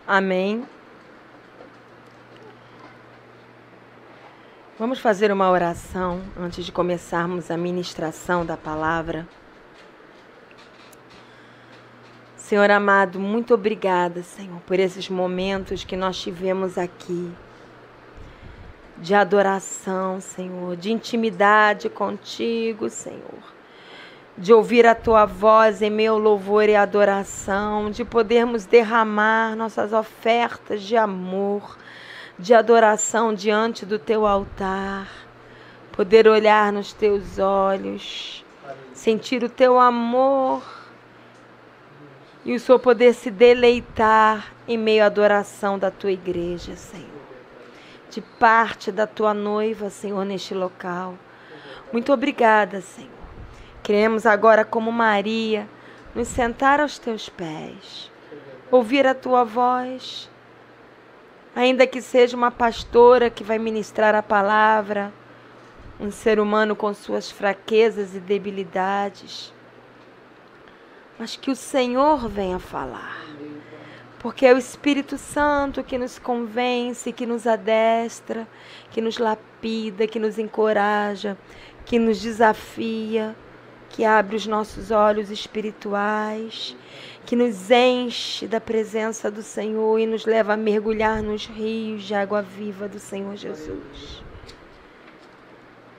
Amém. Vamos fazer uma oração antes de começarmos a ministração da palavra. Senhor amado, muito obrigada, Senhor, por esses momentos que nós tivemos aqui, de adoração, Senhor, de intimidade contigo, Senhor, de ouvir a tua voz em meu louvor e adoração, de podermos derramar nossas ofertas de amor, de adoração diante do teu altar, poder olhar nos teus olhos, sentir o teu amor e o Senhor poder se deleitar em meio à adoração da tua igreja, Senhor, de parte da tua noiva, Senhor, neste local. Muito obrigada, Senhor. Queremos agora, como Maria, nos sentar aos teus pés, ouvir a tua voz, ainda que seja uma pastora que vai ministrar a palavra, um ser humano com suas fraquezas e debilidades, mas que o Senhor venha falar, porque é o Espírito Santo que nos convence, que nos adestra, que nos lapida, que nos encoraja, que nos desafia, que abre os nossos olhos espirituais, que nos enche da presença do Senhor e nos leva a mergulhar nos rios de água viva do Senhor Jesus.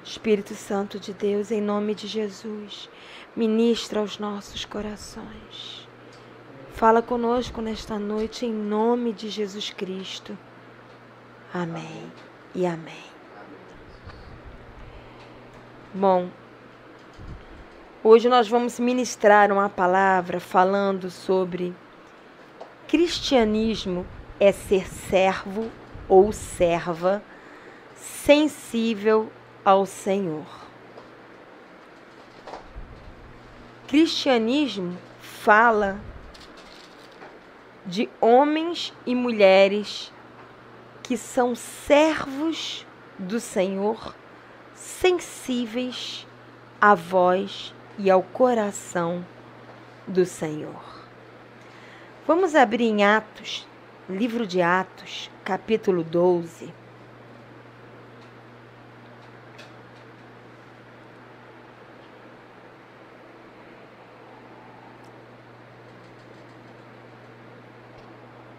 Espírito Santo de Deus, em nome de Jesus, ministra aos nossos corações. Fala conosco nesta noite, em nome de Jesus Cristo. Amém e amém. Bom, hoje nós vamos ministrar uma palavra falando sobre cristianismo é ser servo ou serva sensível ao Senhor. Cristianismo fala de homens e mulheres que são servos do Senhor, sensíveis à voz e ao coração do Senhor. Vamos abrir em Atos, livro de Atos, capítulo 12.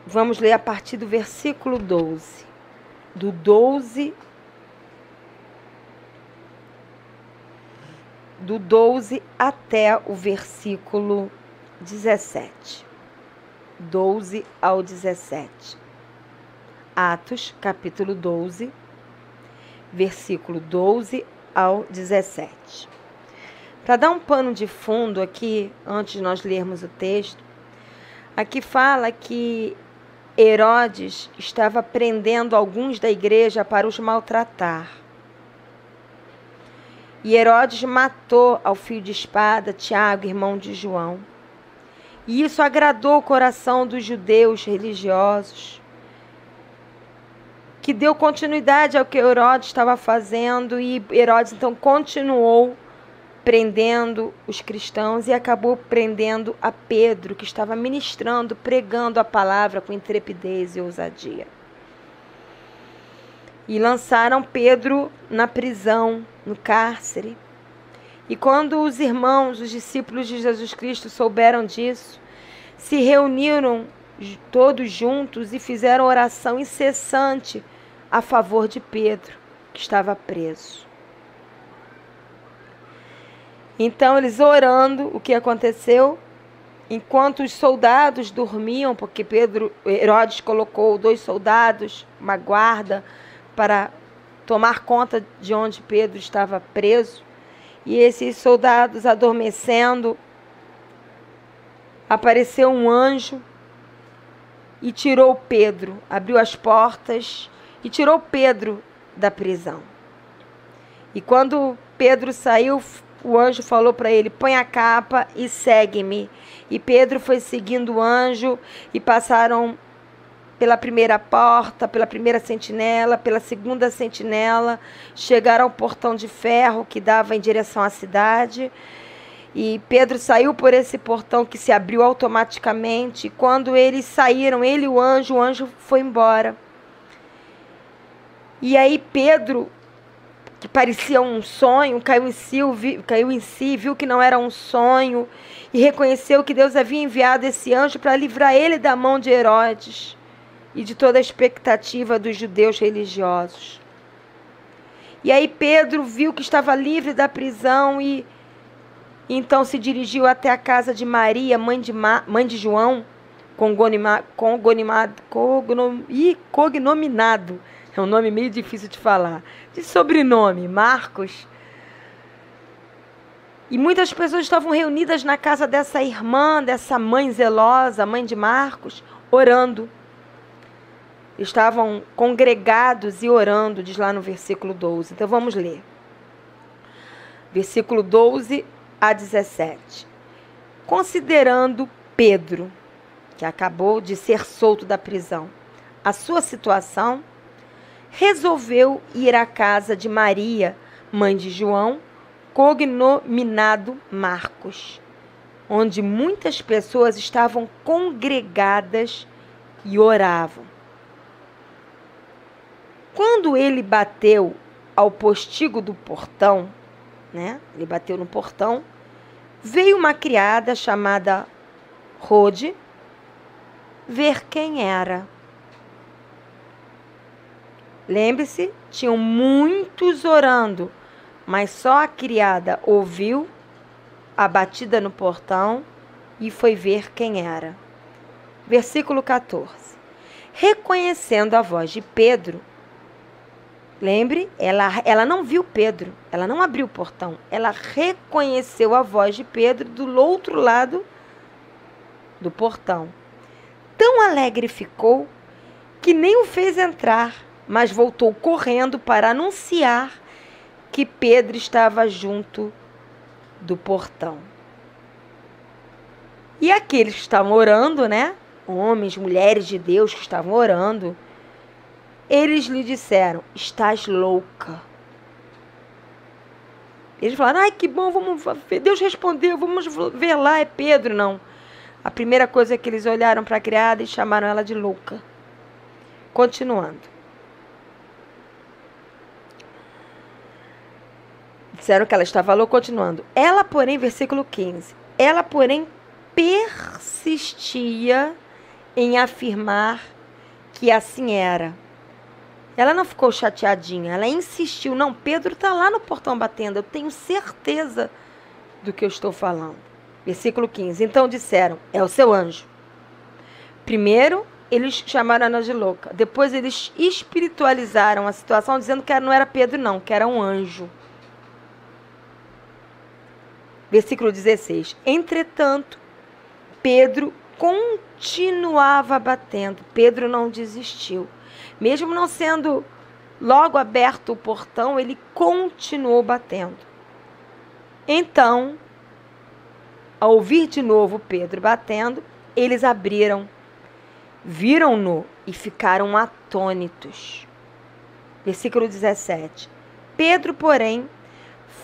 Vamos ler a partir do versículo 12. Do 12 até o versículo 17. 12 ao 17. Atos, capítulo 12, versículo 12 ao 17. Para dar um pano de fundo aqui, antes de nós lermos o texto, aqui fala que Herodes estava prendendo alguns da igreja para os maltratar. E Herodes matou ao fio de espada Tiago, irmão de João. E isso agradou o coração dos judeus religiosos, que deu continuidade ao que Herodes estava fazendo, e Herodes então continuou prendendo os cristãos e acabou prendendo a Pedro, que estava ministrando, pregando a palavra com intrepidez e ousadia. E lançaram Pedro na prisão, no cárcere. E quando os irmãos, os discípulos de Jesus Cristo souberam disso, se reuniram todos juntos e fizeram oração incessante a favor de Pedro, que estava preso. Então, eles orando, o que aconteceu? Enquanto os soldados dormiam, porque Herodes colocou 2 soldados, uma guarda, para tomar conta de onde Pedro estava preso, e esses soldados adormecendo, apareceu um anjo e tirou Pedro, abriu as portas e tirou Pedro da prisão. E quando Pedro saiu, o anjo falou para ele: põe a capa e segue-me. E Pedro foi seguindo o anjo e passaram pela primeira porta, pela primeira sentinela, pela segunda sentinela, chegaram ao portão de ferro que dava em direção à cidade. E Pedro saiu por esse portão que se abriu automaticamente. Quando eles saíram, ele e o anjo foi embora. E aí Pedro, que parecia um sonho, caiu em si, viu que não era um sonho e reconheceu que Deus havia enviado esse anjo para livrar ele da mão de Herodes e de toda a expectativa dos judeus religiosos. E aí Pedro viu que estava livre da prisão e então se dirigiu até a casa de Maria, mãe de João, cognominado. É um nome meio difícil de falar. De sobrenome, Marcos. E muitas pessoas estavam reunidas na casa dessa irmã, dessa mãe zelosa, mãe de Marcos, orando. Estavam congregados e orando, diz lá no versículo 12. Então vamos ler. Versículo 12 a 17. Considerando Pedro, que acabou de ser solto da prisão, a sua situação, resolveu ir à casa de Maria, mãe de João, cognominado Marcos, onde muitas pessoas estavam congregadas e oravam. Quando ele bateu ao postigo do portão, ele bateu no portão, veio uma criada chamada Rode ver quem era. Lembre-se, tinham muitos orando, mas só a criada ouviu a batida no portão e foi ver quem era. Versículo 14. Reconhecendo a voz de Pedro, lembre, ela não viu Pedro, ela não abriu o portão, ela reconheceu a voz de Pedro do outro lado do portão. Tão alegre ficou que nem o fez entrar, mas voltou correndo para anunciar que Pedro estava junto do portão. E aqueles que estavam orando, homens, mulheres de Deus que estavam orando, eles lhe disseram: estás louca. Eles falaram: ai, que bom, vamos ver. Deus respondeu, vamos ver lá, é Pedro. Não. A primeira coisa é que eles olharam para a criada e chamaram ela de louca. Continuando. Disseram que ela estava louca, continuando. Ela, porém, versículo 15, ela, porém, persistia em afirmar que assim era. Ela não ficou chateadinha, ela insistiu. Não, Pedro está lá no portão batendo, eu tenho certeza do que eu estou falando. Versículo 15, então disseram: é o seu anjo. Primeiro, eles chamaram ela de louca. Depois, eles espiritualizaram a situação, dizendo que não era Pedro, não, que era um anjo. Versículo 16. Entretanto, Pedro continuava batendo. Pedro não desistiu. Mesmo não sendo logo aberto o portão, ele continuou batendo. Então, ao ouvir de novo Pedro batendo, eles abriram, viram-no e ficaram atônitos. Versículo 17. Pedro, porém,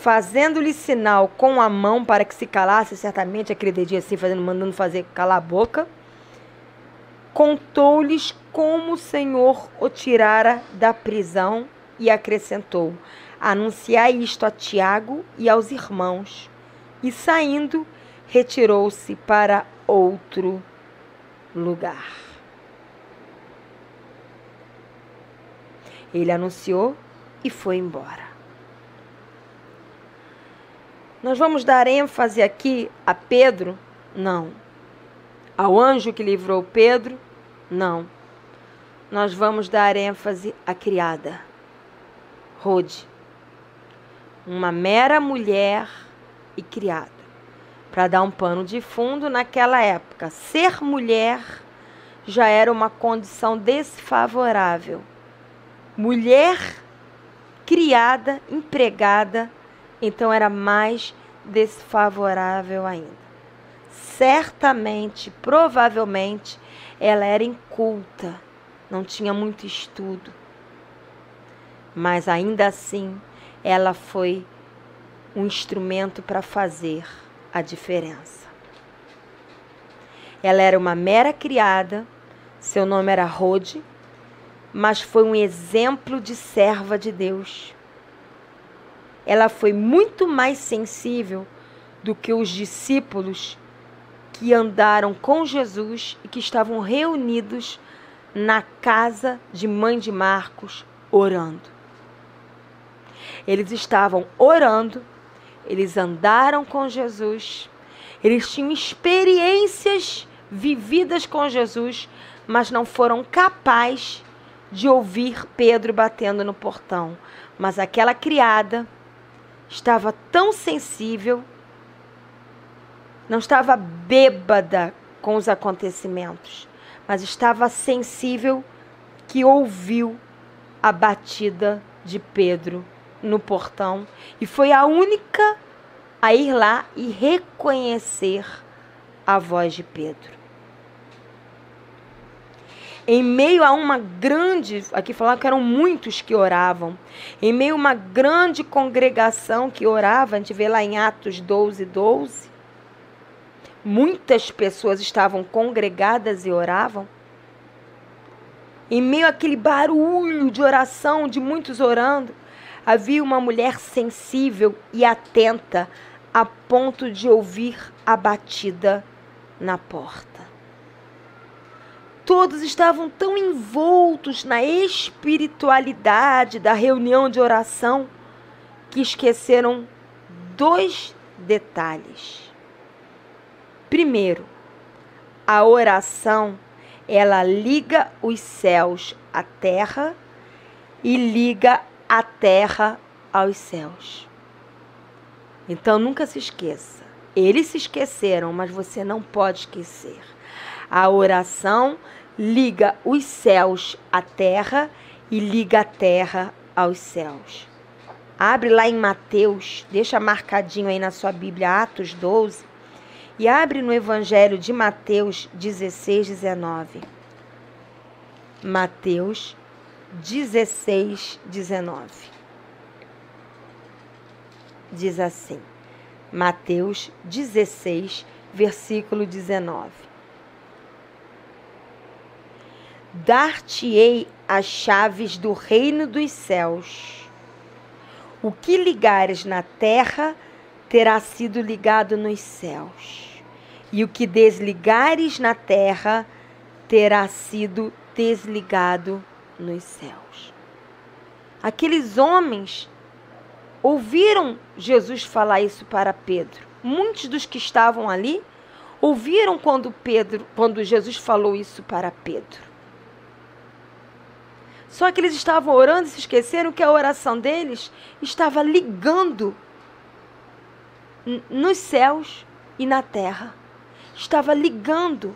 fazendo-lhe sinal com a mão para que se calasse, certamente aquele dedinho assim, mandando fazer calar a boca, contou-lhes como o Senhor o tirara da prisão e acrescentou: anunciai isto a Tiago e aos irmãos. E saindo, retirou-se para outro lugar. Ele anunciou e foi embora. Nós vamos dar ênfase aqui a Pedro? Não. Ao anjo que livrou Pedro? Não. Nós vamos dar ênfase à criada, Rode, uma mera mulher e criada. Para dar um pano de fundo, naquela época, ser mulher já era uma condição desfavorável. Mulher, criada, empregada, então era mais desfavorável ainda. Certamente, provavelmente, ela era inculta, não tinha muito estudo. Mas ainda assim, ela foi um instrumento para fazer a diferença. Ela era uma mera criada, seu nome era Rode, mas foi um exemplo de serva de Deus. Ela foi muito mais sensível do que os discípulos que andaram com Jesus e que estavam reunidos na casa de mãe de Marcos, orando. Eles estavam orando, eles andaram com Jesus, eles tinham experiências vividas com Jesus, mas não foram capazes de ouvir Pedro batendo no portão. Mas aquela criada estava tão sensível, não estava bêbada com os acontecimentos, mas estava sensível que ouviu a batida de Pedro no portão e foi a única a ir lá e reconhecer a voz de Pedro. Em meio a uma grande, aqui falaram que eram muitos que oravam, em meio a uma grande congregação que orava, a gente vê lá em Atos 12:12, muitas pessoas estavam congregadas e oravam. Em meio àquele barulho de oração, de muitos orando, havia uma mulher sensível e atenta a ponto de ouvir a batida na porta. Todos estavam tão envoltos na espiritualidade da reunião de oração que esqueceram 2 detalhes. Primeiro, a oração, ela liga os céus à terra e liga a terra aos céus. Então nunca se esqueça. Eles se esqueceram, mas você não pode esquecer. A oração liga os céus à terra e liga a terra aos céus. Abre lá em Mateus, deixa marcadinho aí na sua Bíblia, Atos 12, e abre no Evangelho de Mateus 16:19. Mateus 16:19. Diz assim, Mateus 16, versículo 19. Dar-te-ei as chaves do reino dos céus. O que ligares na terra terá sido ligado nos céus, e o que desligares na terra terá sido desligado nos céus. Aqueles homens ouviram Jesus falar isso para Pedro. Muitos dos que estavam ali ouviram quando Jesus falou isso para Pedro. Só que eles estavam orando e se esqueceram que a oração deles estava ligando nos céus e na terra. Estava ligando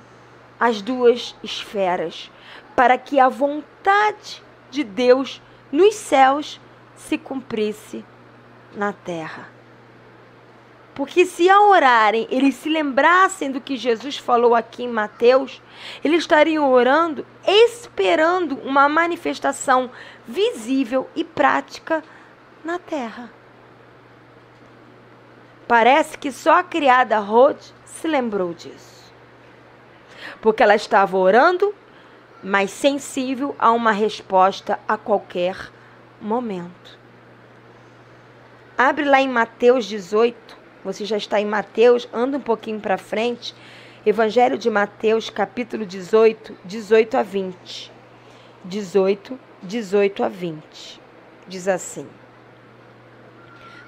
as 2 esferas para que a vontade de Deus nos céus se cumprisse na terra. Porque se ao orarem, eles se lembrassem do que Jesus falou aqui em Mateus, eles estariam orando, esperando uma manifestação visível e prática na terra. Parece que só a criada Rode se lembrou disso. Porque ela estava orando, mas sensível a uma resposta a qualquer momento. Abre lá em Mateus 18. Você já está em Mateus, anda um pouquinho para frente. Evangelho de Mateus, capítulo 18, 18 a 20. 18 a 20. Diz assim.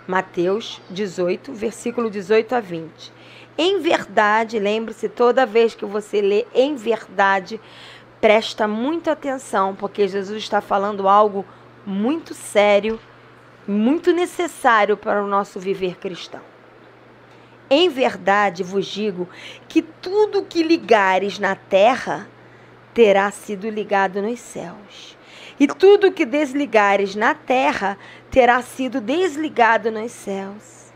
Mateus 18, versículo 18 a 20. Em verdade, lembre-se, toda vez que você lê em verdade, presta muita atenção, porque Jesus está falando algo muito sério, muito necessário para o nosso viver cristão. Em verdade vos digo que tudo que ligares na terra terá sido ligado nos céus, e tudo que desligares na terra terá sido desligado nos céus.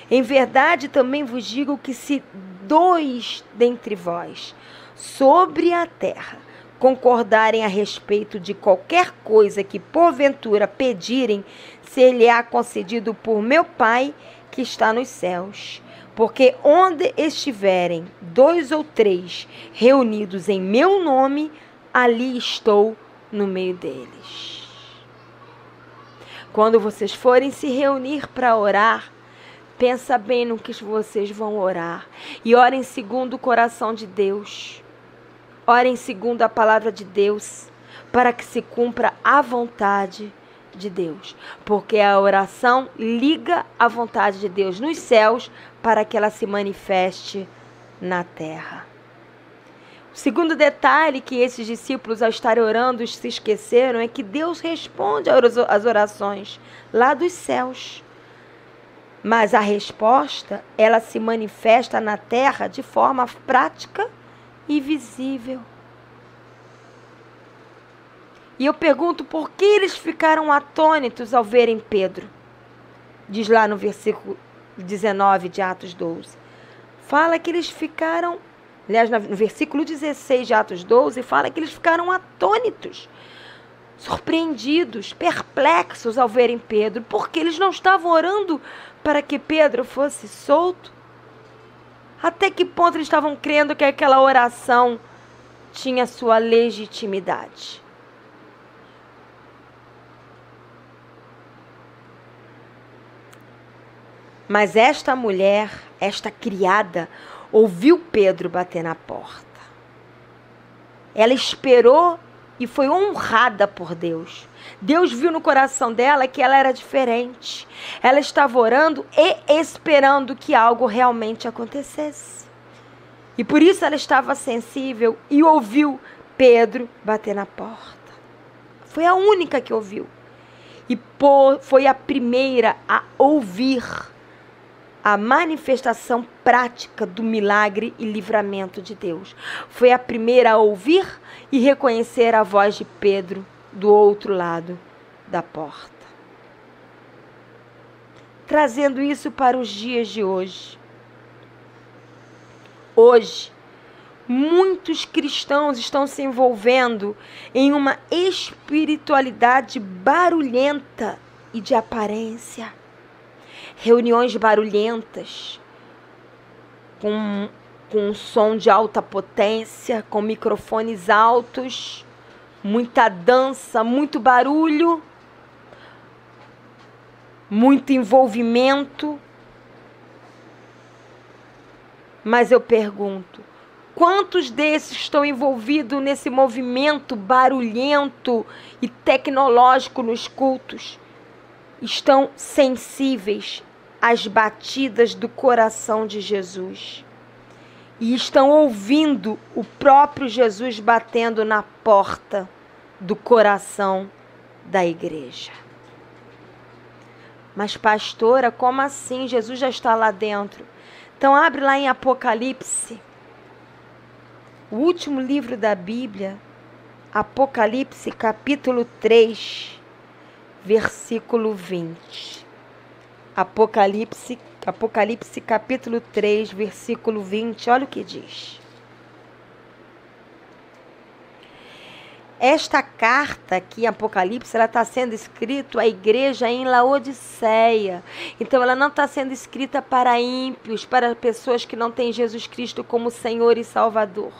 Em verdade também vos digo que se 2 dentre vós sobre a terra concordarem a respeito de qualquer coisa que porventura pedirem, se lhe é concedido por meu Pai que está nos céus. Porque onde estiverem 2 ou 3 reunidos em meu nome, ali estou no meio deles. Quando vocês forem se reunir para orar, pensa bem no que vocês vão orar. E orem segundo o coração de Deus. Orem segundo a palavra de Deus, para que se cumpra a vontade de Deus. Porque a oração liga a vontade de Deus nos céus para que ela se manifeste na terra. O segundo detalhe que esses discípulos, ao estarem orando, se esqueceram é que Deus responde às orações lá dos céus. Mas a resposta, ela se manifesta na terra de forma prática e visível. E eu pergunto por que eles ficaram atônitos ao verem Pedro. Diz lá no versículo 19 de Atos 12. Fala que eles ficaram, aliás, no versículo 16 de Atos 12, fala que eles ficaram atônitos, surpreendidos, perplexos ao verem Pedro, porque eles não estavam orando para que Pedro fosse solto. Até que ponto eles estavam crendo que aquela oração tinha sua legitimidade? Mas esta mulher, esta criada, ouviu Pedro bater na porta. Ela esperou e foi honrada por Deus. Deus viu no coração dela que ela era diferente. Ela estava orando e esperando que algo realmente acontecesse. E por isso ela estava sensível e ouviu Pedro bater na porta. Foi a única que ouviu. E foi a primeira a ouvir a manifestação prática do milagre e livramento de Deus. Foi a primeira a ouvir e reconhecer a voz de Pedro do outro lado da porta. Trazendo isso para os dias de hoje. Hoje, muitos cristãos estão se envolvendo em uma espiritualidade barulhenta e de aparência. Reuniões barulhentas, com um som de alta potência, com microfones altos, muita dança, muito barulho, muito envolvimento. Mas eu pergunto, quantos desses estão envolvidos nesse movimento barulhento e tecnológico nos cultos? Estão sensíveis às batidas do coração de Jesus. E estão ouvindo o próprio Jesus batendo na porta do coração da igreja. Mas pastora, como assim? Jesus já está lá dentro. Então abre lá em Apocalipse, o último livro da Bíblia, Apocalipse capítulo 3, versículo 20. Apocalipse capítulo 3, versículo 20, olha o que diz. Esta carta aqui, Apocalipse, ela está sendo escrita à igreja em Laodiceia. Então, ela não está sendo escrita para ímpios, para pessoas que não têm Jesus Cristo como Senhor e Salvador.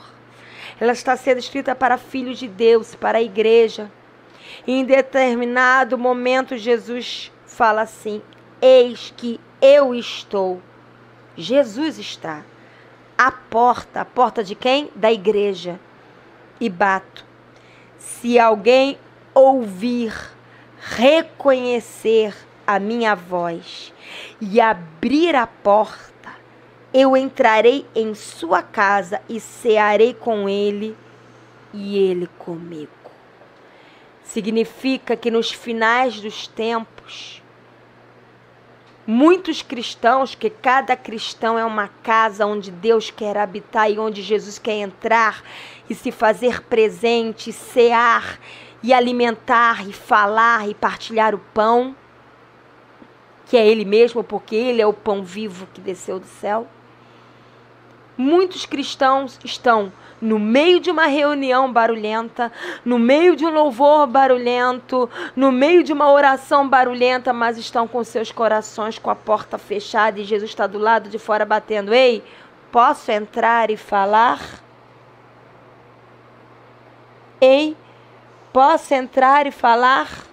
Ela está sendo escrita para filhos de Deus, para a igreja. Em determinado momento, Jesus fala assim: eis que eu estou. Jesus está à porta de quem? Da igreja. E bato. Se alguém ouvir, reconhecer a minha voz e abrir a porta, eu entrarei em sua casa e cearei com ele e ele comigo. Significa que nos finais dos tempos, muitos cristãos, que cada cristão é uma casa onde Deus quer habitar e onde Jesus quer entrar e se fazer presente, cear e alimentar e falar e partilhar o pão, que é Ele mesmo, porque Ele é o pão vivo que desceu do céu. Muitos cristãos estão no meio de uma reunião barulhenta, no meio de um louvor barulhento, no meio de uma oração barulhenta, mas estão com seus corações com a porta fechada e Jesus está do lado de fora batendo. Ei, posso entrar e falar? Ei, posso entrar e falar?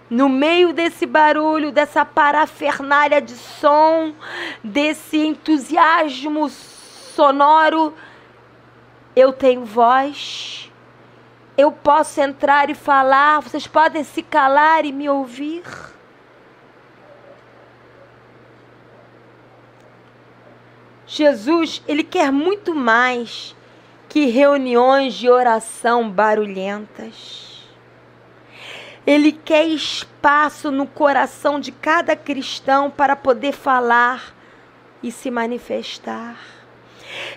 No meio desse barulho, dessa parafernália de som, desse entusiasmo sonoro, eu tenho voz, eu posso entrar e falar, vocês podem se calar e me ouvir? Jesus, ele quer muito mais que reuniões de oração barulhentas. Ele quer espaço no coração de cada cristão para poder falar e se manifestar.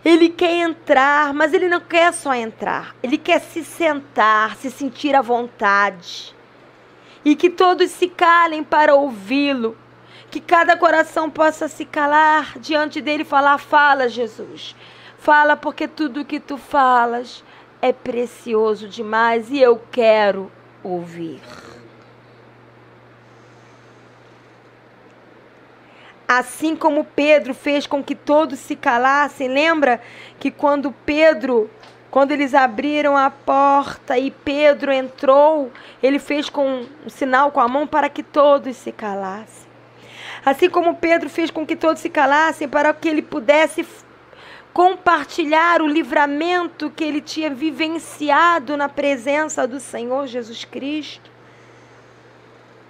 Ele quer entrar, mas ele não quer só entrar. Ele quer se sentar, se sentir à vontade. E que todos se calem para ouvi-lo. Que cada coração possa se calar diante dele e falar: fala, Jesus. Fala, porque tudo que tu falas é precioso demais e eu quero ouvir. Assim como Pedro fez com que todos se calassem, lembra que quando eles abriram a porta e Pedro entrou, ele fez com um sinal com a mão para que todos se calassem. Assim como Pedro fez com que todos se calassem para que ele pudesse compartilhar o livramento que ele tinha vivenciado na presença do Senhor Jesus Cristo.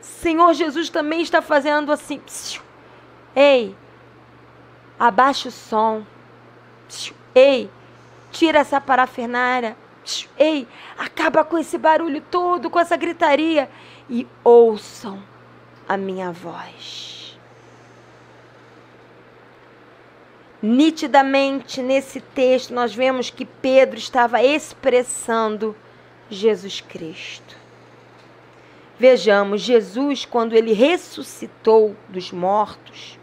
Senhor Jesus também está fazendo assim. Ei, abaixa o som. Ei, tira essa parafernália. Ei, acaba com esse barulho todo, com essa gritaria e ouçam a minha voz. Nitidamente, nesse texto, nós vemos que Pedro estava expressando Jesus Cristo. Vejamos, Jesus, quando ele ressuscitou dos mortos,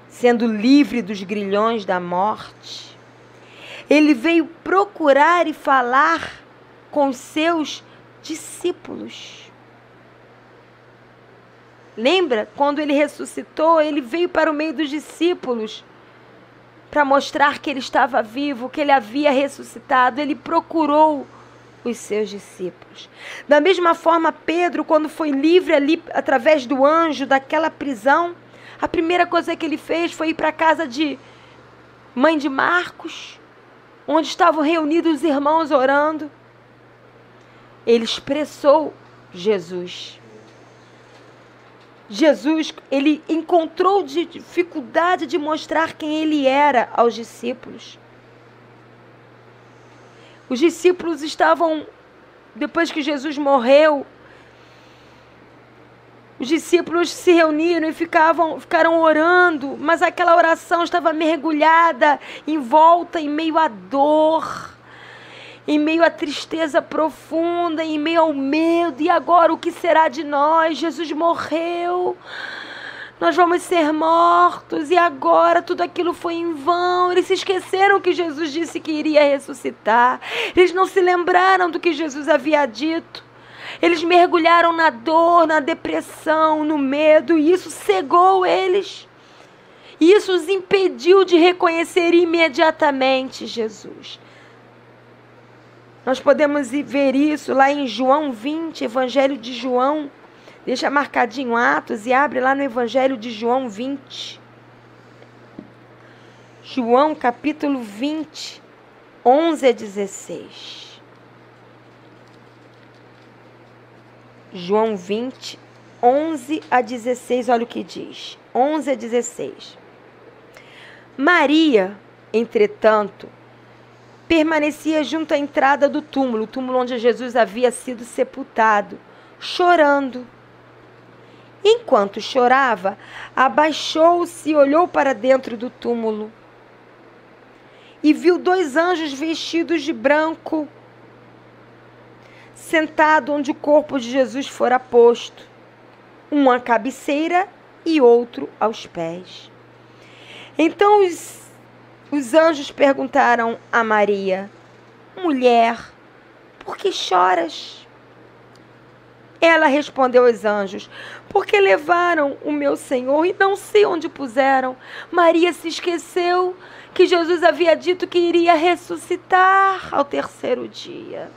sendo livre dos grilhões da morte, ele veio procurar e falar com os seus discípulos. Lembra? Quando ele ressuscitou, ele veio para o meio dos discípulos para mostrar que ele estava vivo, que ele havia ressuscitado. Ele procurou os seus discípulos. Da mesma forma, Pedro, quando foi livre ali através do anjo daquela prisão, a primeira coisa que ele fez foi ir para a casa de mãe de Marcos, onde estavam reunidos os irmãos orando. Ele expressou Jesus. Jesus, ele encontrou dificuldade de mostrar quem ele era aos discípulos. Os discípulos estavam, depois que Jesus morreu, os discípulos se reuniram e ficaram orando, mas aquela oração estava mergulhada, envolta em meio à dor, em meio à tristeza profunda, em meio ao medo. E agora o que será de nós? Jesus morreu, nós vamos ser mortos, e agora tudo aquilo foi em vão. Eles se esqueceram que Jesus disse que iria ressuscitar. Eles não se lembraram do que Jesus havia dito. Eles mergulharam na dor, na depressão, no medo, e isso cegou eles. E isso os impediu de reconhecer imediatamente Jesus. Nós podemos ver isso lá em João 20, Evangelho de João. Deixa marcadinho Atos e abre lá no Evangelho de João 20. João capítulo 20, 11 a 16. João 20, 11 a 16, olha o que diz. 11 a 16. Maria, entretanto, permanecia junto à entrada do túmulo, o túmulo onde Jesus havia sido sepultado, chorando. Enquanto chorava, abaixou-se e olhou para dentro do túmulo. E viu 2 anjos vestidos de branco, sentado onde o corpo de Jesus fora posto, um à cabeceira e outro aos pés. Então os os anjos perguntaram a Maria: mulher, por que choras? Ela respondeu aos anjos: porque levaram o meu Senhor e não sei onde puseram. Maria se esqueceu que Jesus havia dito que iria ressuscitar ao terceiro dia.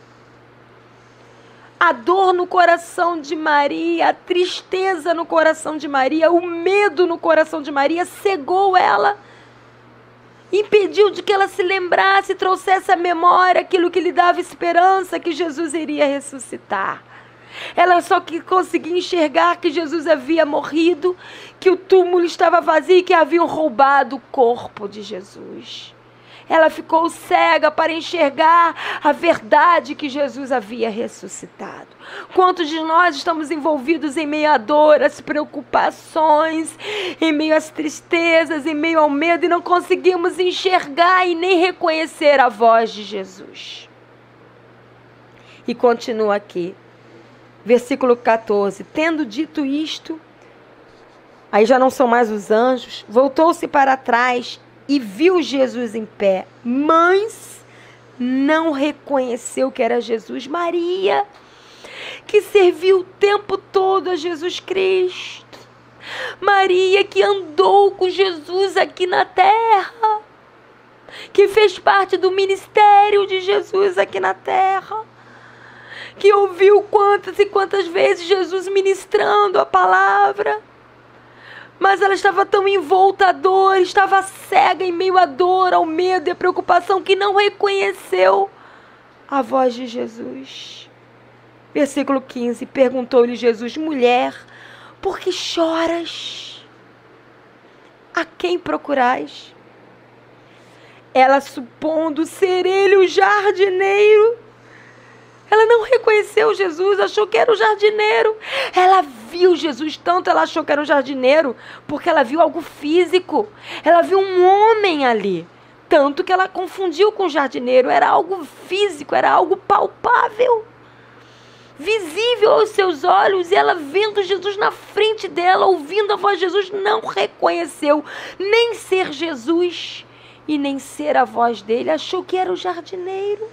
A dor no coração de Maria, a tristeza no coração de Maria, o medo no coração de Maria cegou ela, impediu de que ela se lembrasse, trouxesse à memória aquilo que lhe dava esperança, que Jesus iria ressuscitar. Ela só que conseguia enxergar que Jesus havia morrido, que o túmulo estava vazio e que haviam roubado o corpo de Jesus. Ela ficou cega para enxergar a verdade que Jesus havia ressuscitado. Quantos de nós estamos envolvidos em meio à dor, às preocupações, em meio às tristezas, em meio ao medo e não conseguimos enxergar e nem reconhecer a voz de Jesus? E continua aqui, versículo 14. Tendo dito isto, aí já não são mais os anjos, voltou-se para trás e viu Jesus em pé, mas não reconheceu que era Jesus. Maria, que serviu o tempo todo a Jesus Cristo. Maria, que andou com Jesus aqui na terra, que fez parte do ministério de Jesus aqui na terra, que ouviu quantas e quantas vezes Jesus ministrando a palavra. Mas ela estava tão envolta à dor, estava cega em meio à dor, ao medo e à preocupação, que não reconheceu a voz de Jesus. Versículo 15, perguntou-lhe Jesus: mulher, por que choras? A quem procurais? Ela, supondo ser ele o jardineiro, ela não reconheceu Jesus, achou que era o jardineiro. Ela viu Jesus tanto, ela achou que era o jardineiro, porque ela viu algo físico. Ela viu um homem ali, tanto que ela confundiu com o jardineiro. Era algo físico, era algo palpável, visível aos seus olhos. E ela vendo Jesus na frente dela, ouvindo a voz de Jesus, não reconheceu nem ser Jesus e nem ser a voz dele. Achou que era o jardineiro.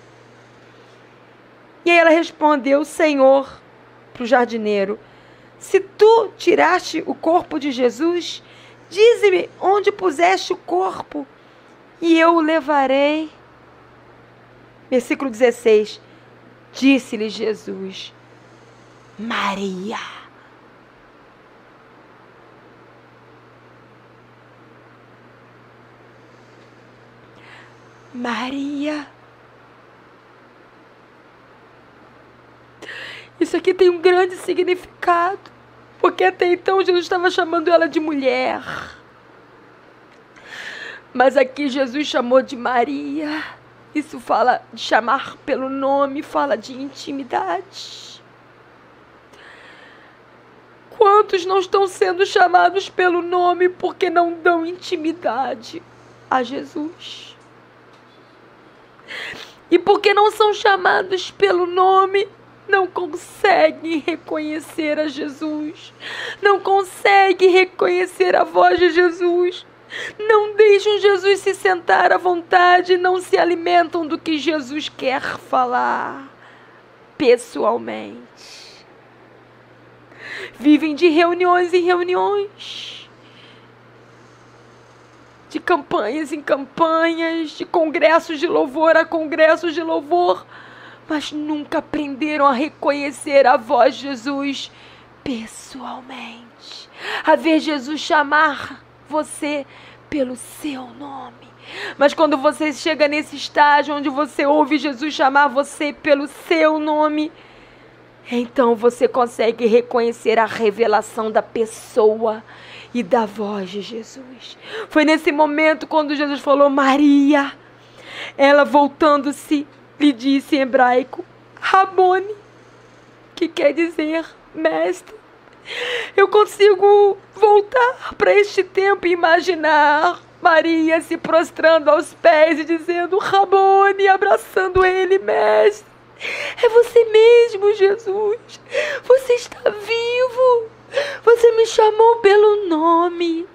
E aí ela respondeu: Senhor, para o jardineiro, se tu tiraste o corpo de Jesus, dize-me onde puseste o corpo, e eu o levarei. Versículo 16, disse-lhe Jesus: Maria. Maria. Isso aqui tem um grande significado, porque até então Jesus estava chamando ela de mulher. Mas aqui Jesus chamou de Maria. Isso fala de chamar pelo nome, fala de intimidade. Quantos não estão sendo chamados pelo nome porque não dão intimidade a Jesus? E porque não são chamados pelo nome, não conseguem reconhecer a Jesus, não conseguem reconhecer a voz de Jesus, não deixam Jesus se sentar à vontade, não se alimentam do que Jesus quer falar pessoalmente. Vivem de reuniões em reuniões, de campanhas em campanhas, de congressos de louvor a congressos de louvor, mas nunca aprenderam a reconhecer a voz de Jesus pessoalmente, a ver Jesus chamar você pelo seu nome. Mas quando você chega nesse estágio onde você ouve Jesus chamar você pelo seu nome, então você consegue reconhecer a revelação da pessoa e da voz de Jesus. Foi nesse momento quando Jesus falou Maria, ela voltando-se lhe disse em hebraico Rabone, que quer dizer mestre. Eu consigo voltar para este tempo e imaginar Maria se prostrando aos pés e dizendo Rabone, abraçando ele, mestre. É você mesmo, Jesus. Você está vivo. Você me chamou pelo nome.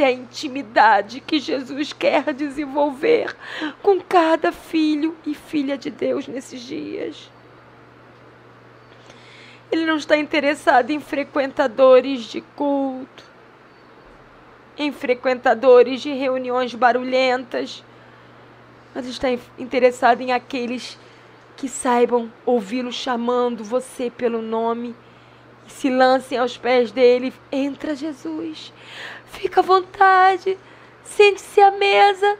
Essa é a intimidade que Jesus quer desenvolver com cada filho e filha de Deus nesses dias. Ele não está interessado em frequentadores de culto, em frequentadores de reuniões barulhentas, mas está interessado em aqueles que saibam ouvi-lo chamando você pelo nome, e se lancem aos pés dele. Entra, Jesus, fica à vontade, sente-se à mesa,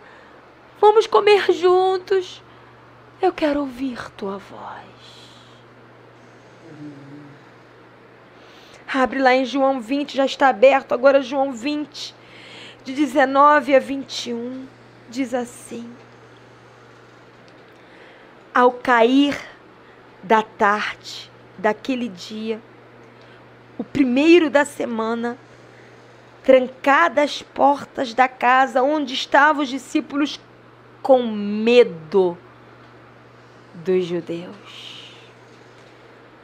vamos comer juntos, eu quero ouvir tua voz. Abre lá em João 20, já está aberto agora. João 20, de 19 a 21, diz assim: ao cair da tarde daquele dia, o primeiro da semana, trancadas as portas da casa onde estavam os discípulos com medo dos judeus.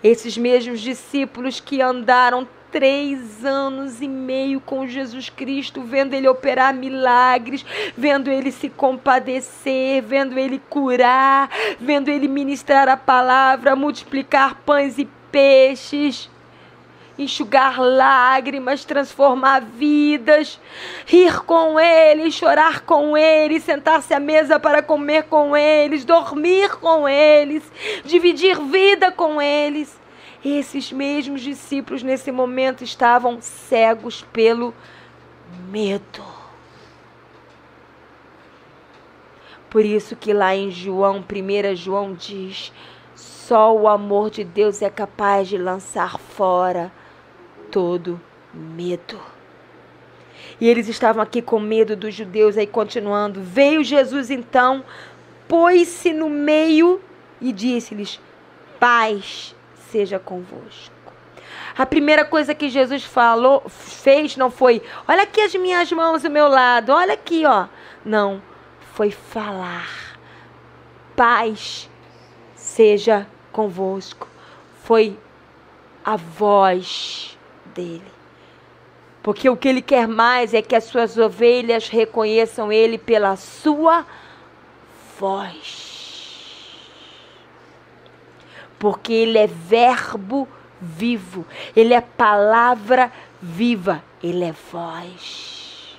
Esses mesmos discípulos que andaram 3 anos e meio com Jesus Cristo, vendo Ele operar milagres, vendo Ele se compadecer, vendo Ele curar, vendo Ele ministrar a palavra, multiplicar pães e peixes, enxugar lágrimas, transformar vidas, rir com eles, chorar com eles, sentar-se à mesa para comer com eles, dormir com eles, dividir vida com eles. Esses mesmos discípulos nesse momento estavam cegos pelo medo. Por isso que lá em João, 1 João diz: só o amor de Deus é capaz de lançar fora todo medo. E eles estavam aqui com medo dos judeus. Aí continuando, veio Jesus então, pôs-se no meio e disse-lhes: paz seja convosco. A primeira coisa que Jesus fez não foi: olha aqui as minhas mãos ao meu lado, olha aqui, ó. Não, foi falar: paz seja convosco. Foi a voz dele. Porque o que ele quer mais é que as suas ovelhas reconheçam ele pela sua voz. Porque ele é verbo vivo, ele é palavra viva, ele é voz.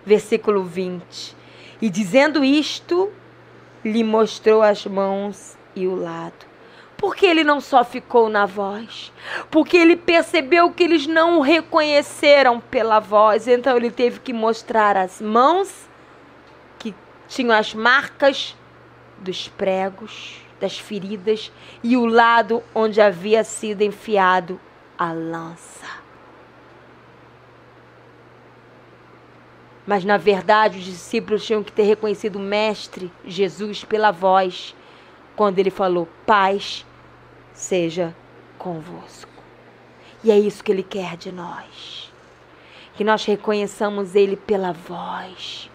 Versículo 20. E dizendo isto, lhe mostrou as mãos e o lado. Porque ele não só ficou na voz, porque ele percebeu que eles não o reconheceram pela voz, então ele teve que mostrar as mãos, que tinham as marcas dos pregos, das feridas, e o lado onde havia sido enfiado a lança. Mas na verdade os discípulos tinham que ter reconhecido o Mestre Jesus pela voz, quando ele falou: paz seja convosco. E é isso que ele quer de nós, que nós reconheçamos ele pela voz,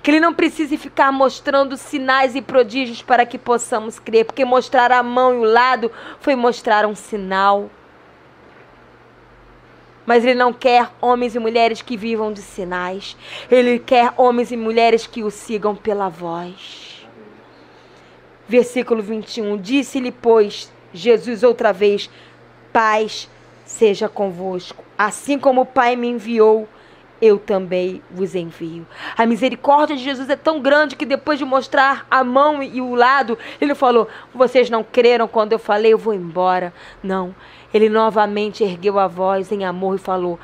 que ele não precise ficar mostrando sinais e prodígios para que possamos crer, porque mostrar a mão e o lado foi mostrar um sinal. Mas ele não quer homens e mulheres que vivam de sinais, ele quer homens e mulheres que o sigam pela voz. Versículo 21, disse-lhe, pois, Jesus outra vez: paz seja convosco. Assim como o Pai me enviou, eu também vos envio. A misericórdia de Jesus é tão grande que depois de mostrar a mão e o lado, ele falou: vocês não creram quando eu falei, eu vou embora. Não, ele novamente ergueu a voz em amor e falou: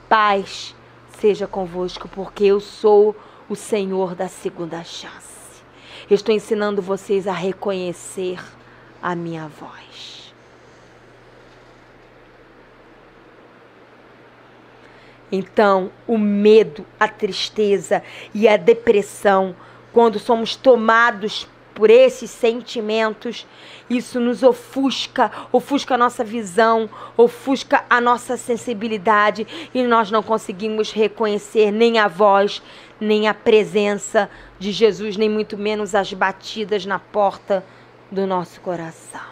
paz seja convosco, porque eu sou o Senhor da segunda chance. Eu estou ensinando vocês a reconhecer a minha voz. Então, o medo, a tristeza e a depressão, quando somos tomados por esses sentimentos, isso nos ofusca a nossa visão, ofusca a nossa sensibilidade, e nós não conseguimos reconhecer nem a voz, nem a presença de Jesus, nem muito menos as batidas na porta do nosso coração.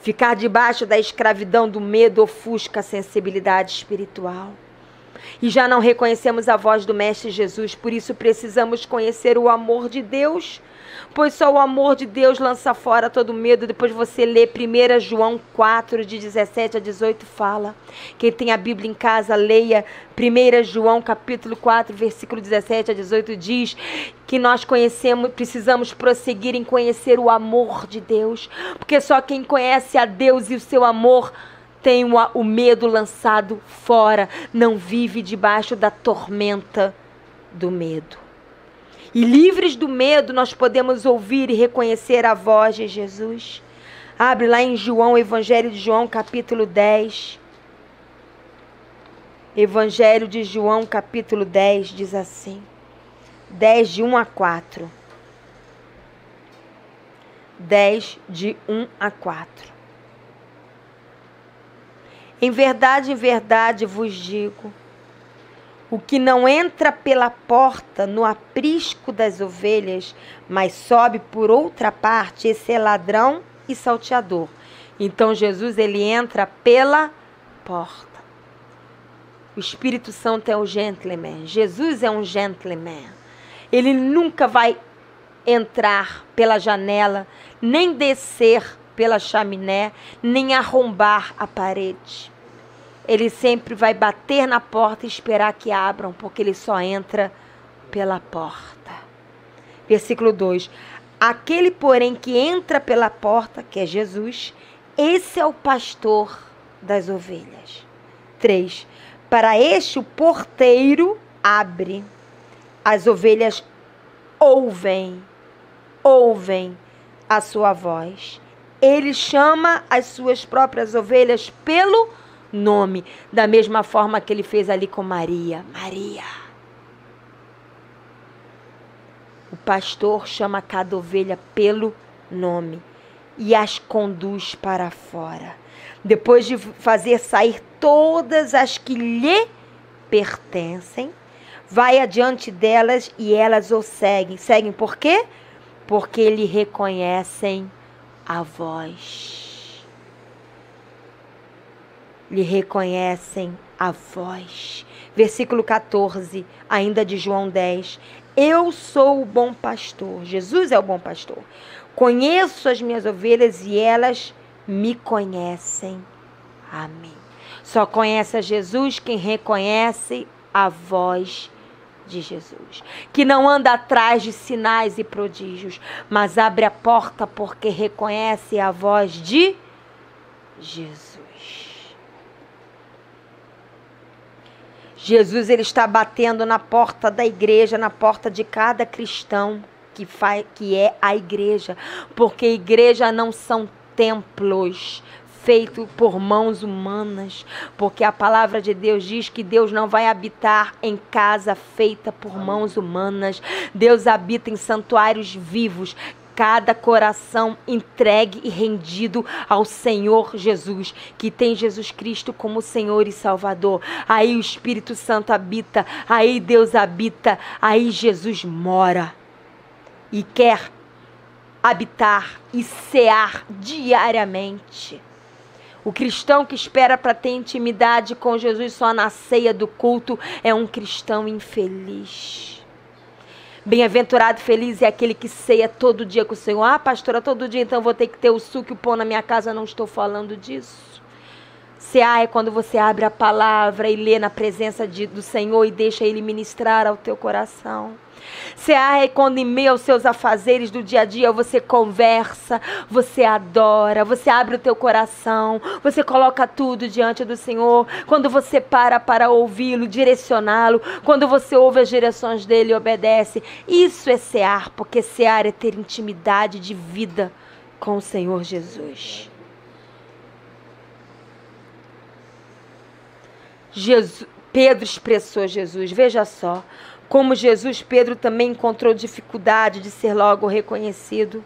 Ficar debaixo da escravidão do medo ofusca a sensibilidade espiritual. E já não reconhecemos a voz do Mestre Jesus, por isso precisamos conhecer o amor de Deus, pois só o amor de Deus lança fora todo medo. Depois você lê 1 João 4, de 17 a 18, fala. Quem tem a Bíblia em casa, leia 1 João capítulo 4, versículo 17 a 18, diz que nós precisamos prosseguir em conhecer o amor de Deus, porque só quem conhece a Deus e o seu amor tem o medo lançado fora, não vive debaixo da tormenta do medo. E livres do medo, nós podemos ouvir e reconhecer a voz de Jesus. Abre lá em João, Evangelho de João, capítulo 10. Evangelho de João, capítulo 10, diz assim. 10, de 1 a 4. 10, de 1 a 4. Em verdade vos digo, o que não entra pela porta no aprisco das ovelhas, mas sobe por outra parte, esse é ladrão e salteador. Então Jesus, ele entra pela porta. O Espírito Santo é o gentleman. Jesus é um gentleman. Ele nunca vai entrar pela janela, nem descer pela chaminé, nem arrombar a parede. Ele sempre vai bater na porta e esperar que abram, porque ele só entra pela porta. Versículo 2. Aquele, porém, que entra pela porta, que é Jesus, esse é o pastor das ovelhas. 3. Para este o porteiro abre. As ovelhas ouvem a sua voz. Ele chama as suas próprias ovelhas pelo nome, da mesma forma que ele fez ali com Maria. Maria. O pastor chama cada ovelha pelo nome e as conduz para fora. Depois de fazer sair todas as que lhe pertencem, vai adiante delas e elas o seguem. Seguem por quê? Porque lhe reconhecem a voz. Lhe reconhecem a voz. Versículo 14, ainda de João 10. Eu sou o bom pastor. Jesus é o bom pastor. Conheço as minhas ovelhas e elas me conhecem. Amém. Só conhece a Jesus quem reconhece a voz de Jesus. Que não anda atrás de sinais e prodígios, mas abre a porta porque reconhece a voz de Jesus. Jesus, ele está batendo na porta da igreja, na porta de cada cristão que é a igreja. Porque igreja não são templos feitos por mãos humanas. Porque a palavra de Deus diz que Deus não vai habitar em casa feita por mãos humanas. Deus habita em santuários vivos. Cada coração entregue e rendido ao Senhor Jesus, que tem Jesus Cristo como Senhor e Salvador. Aí o Espírito Santo habita, aí Deus habita, aí Jesus mora e quer habitar e cear diariamente. O cristão que espera para ter intimidade com Jesus só na ceia do culto é um cristão infeliz. Bem-aventurado, feliz é aquele que ceia todo dia com o Senhor. Ah, pastora, todo dia então vou ter que ter o suco e o pão na minha casa. Não estou falando disso. Cear é quando você abre a palavra e lê na presença do Senhor e deixa Ele ministrar ao teu coração. Cear é quando em meio aos seus afazeres do dia a dia você conversa, você adora, você abre o teu coração, você coloca tudo diante do Senhor. Quando você para ouvi-lo, direcioná-lo, quando você ouve as direções dele e obedece. Isso é cear, porque cear é ter intimidade de vida com o Senhor Jesus. Pedro expressou Jesus, veja só. Como Jesus, Pedro também encontrou dificuldade de ser logo reconhecido.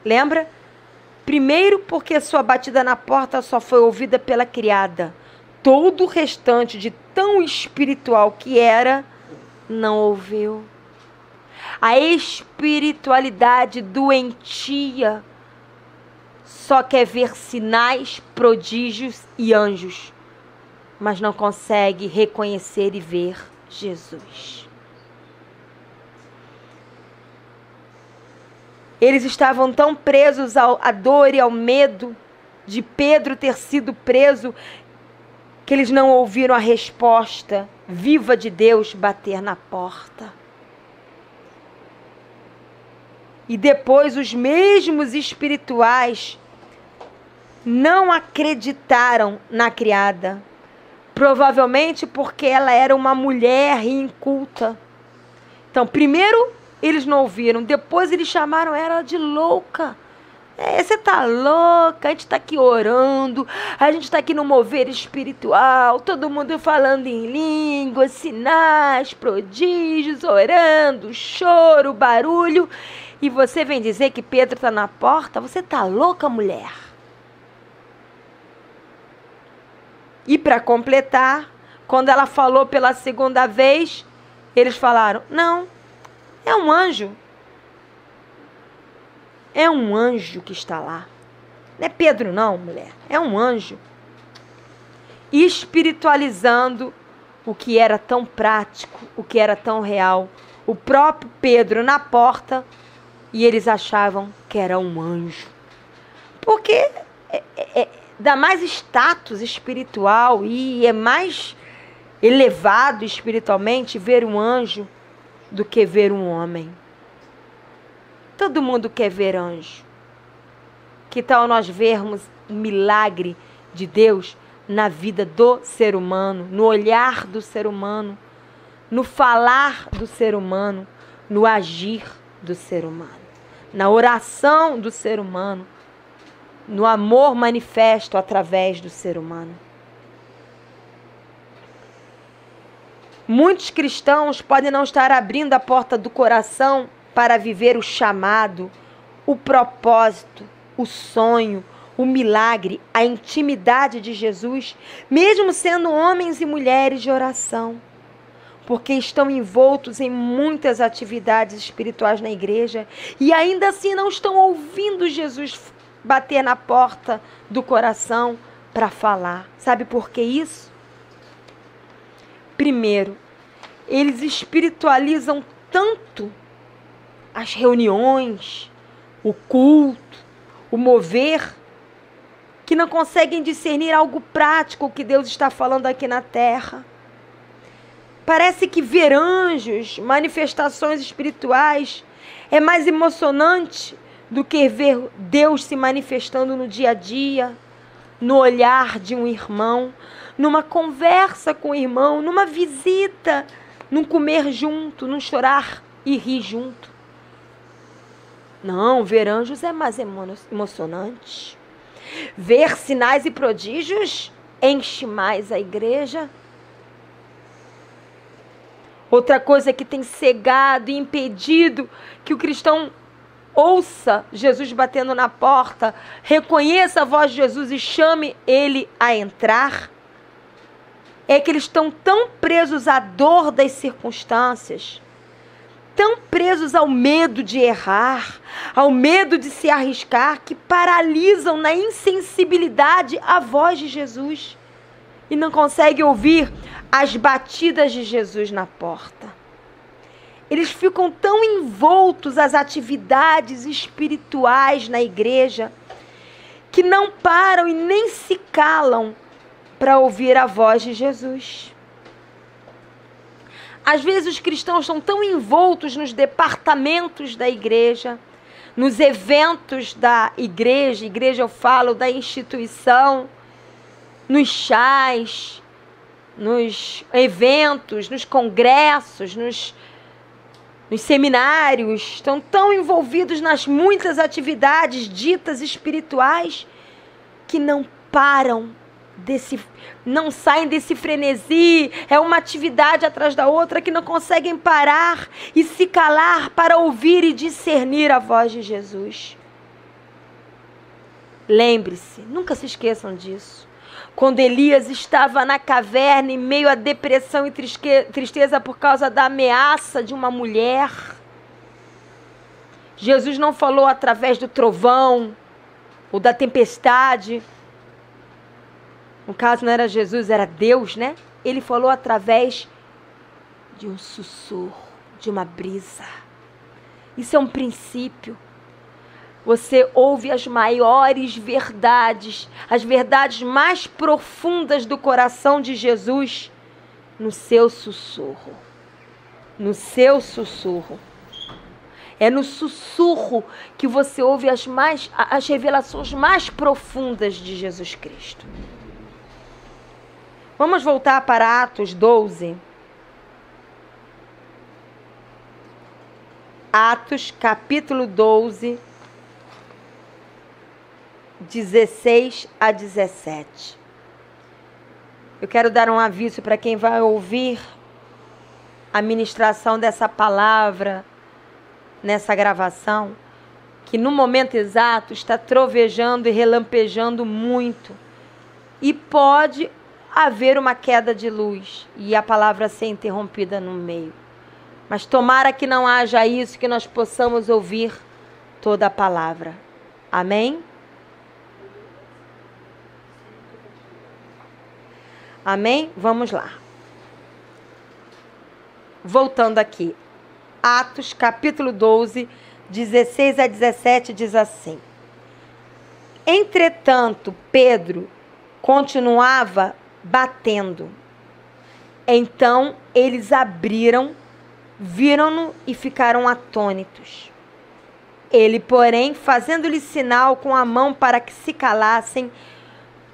Lembra? Primeiro porque sua batida na porta só foi ouvida pela criada. Todo o restante, de tão espiritual que era, não ouviu. A espiritualidade doentia só quer ver sinais, prodígios e anjos, mas não consegue reconhecer e ver Jesus. Eles estavam tão presos à dor e ao medo de Pedro ter sido preso, que eles não ouviram a resposta viva de Deus bater na porta. E depois os mesmos espirituais não acreditaram na criada. Provavelmente porque ela era uma mulher inculta. Então, primeiro eles não ouviram, depois eles chamaram ela de louca. Você tá louca, a gente tá aqui orando, a gente tá aqui no mover espiritual, todo mundo falando em línguas, sinais, prodígios, orando, choro, barulho, e você vem dizer que Pedro tá na porta? Você tá louca, mulher? E para completar, quando ela falou pela segunda vez, eles falaram, não, é um anjo. É um anjo que está lá. Não é Pedro não, mulher. É um anjo. Espiritualizando o que era tão prático, o que era tão real. O próprio Pedro na porta e eles achavam que era um anjo. Porque dá mais status espiritual e é mais elevado espiritualmente ver um anjo do que ver um homem. Todo mundo quer ver anjo. Que tal nós vermos o milagre de Deus na vida do ser humano, no olhar do ser humano, no falar do ser humano, no agir do ser humano, na oração do ser humano, no amor manifesto através do ser humano. Muitos cristãos podem não estar abrindo a porta do coração para viver o chamado, o propósito, o sonho, o milagre, a intimidade de Jesus, mesmo sendo homens e mulheres de oração, porque estão envoltos em muitas atividades espirituais na igreja e ainda assim não estão ouvindo Jesus bater na porta do coração para falar. Sabe por que isso? Primeiro, eles espiritualizam tanto as reuniões, o culto, o mover, que não conseguem discernir algo prático que Deus está falando aqui na terra. Parece que ver anjos, manifestações espirituais, é mais emocionante do que ver Deus se manifestando no dia a dia, no olhar de um irmão, numa conversa com o irmão, numa visita, num comer junto, num chorar e rir junto. Não, ver anjos é mais emocionante. Ver sinais e prodígios enche mais a igreja. Outra coisa que tem cegado e impedido que o cristão ouça Jesus batendo na porta, reconheça a voz de Jesus e chame ele a entrar, é que eles estão tão presos à dor das circunstâncias, tão presos ao medo de errar, ao medo de se arriscar, que paralisam na insensibilidade à voz de Jesus e não conseguem ouvir as batidas de Jesus na porta. Eles ficam tão envoltos às atividades espirituais na igreja que não param e nem se calam para ouvir a voz de Jesus. Às vezes os cristãos estão tão envoltos nos departamentos da igreja, nos eventos da igreja eu falo da instituição, nos chás, nos eventos, nos congressos, nos seminários, estão tão envolvidos nas muitas atividades ditas espirituais que não param não saem desse frenesi, é uma atividade atrás da outra que não conseguem parar e se calar para ouvir e discernir a voz de Jesus. Lembre-se, nunca se esqueçam disso. Quando Elias estava na caverna em meio à depressão e tristeza por causa da ameaça de uma mulher, Jesus não falou através do trovão, ou da tempestade. No caso não era Jesus, era Deus, né? Ele falou através de um sussurro, de uma brisa. Isso é um princípio. Você ouve as maiores verdades, as verdades mais profundas do coração de Jesus no seu sussurro. No seu sussurro. É no sussurro que você ouve as revelações mais profundas de Jesus Cristo. Vamos voltar para Atos 12. Atos, capítulo 12, 16 a 17. Eu quero dar um aviso para quem vai ouvir a ministração dessa palavra nessa gravação, que no momento exato está trovejando e relampejando muito. E pode haver uma queda de luz e a palavra ser interrompida no meio. Mas tomara que não haja isso, que nós possamos ouvir toda a palavra. Amém? Amém? Vamos lá. Voltando aqui. Atos, capítulo 12, 16 a 17, diz assim. Entretanto, Pedro continuava batendo. Então, eles abriram, viram-no e ficaram atônitos. Ele, porém, fazendo-lhes sinal com a mão para que se calassem,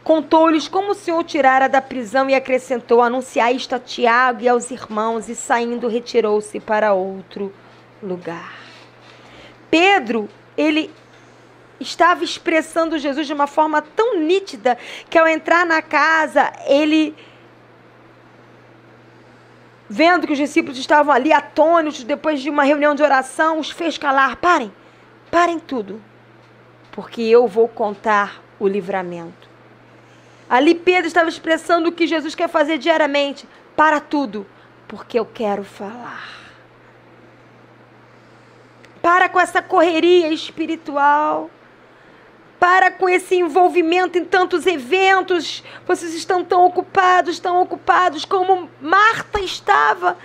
contou-lhes como o Senhor tirara da prisão e acrescentou: anunciai isto a Tiago e aos irmãos, e saindo retirou-se para outro lugar. Pedro, ele estava expressando Jesus de uma forma tão nítida que ao entrar na casa, ele, vendo que os discípulos estavam ali atônitos depois de uma reunião de oração, os fez calar. Parem tudo, porque eu vou contar o livramento. Ali Pedro estava expressando o que Jesus quer fazer diariamente. Para tudo, porque eu quero falar. Para com essa correria espiritual. Para com esse envolvimento em tantos eventos. Vocês estão tão ocupados como Marta estava.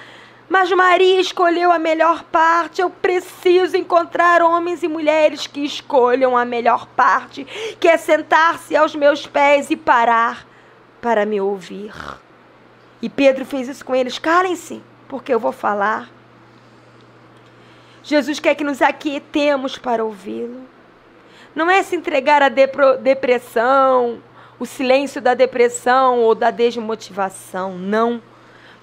Mas Maria escolheu a melhor parte. Eu preciso encontrar homens e mulheres que escolham a melhor parte, que é sentar-se aos meus pés e parar para me ouvir. E Pedro fez isso com eles. Calem-se, porque eu vou falar. Jesus quer que nos aquietemos para ouvi-lo. Não é se entregar à depressão, o silêncio da depressão ou da desmotivação, não.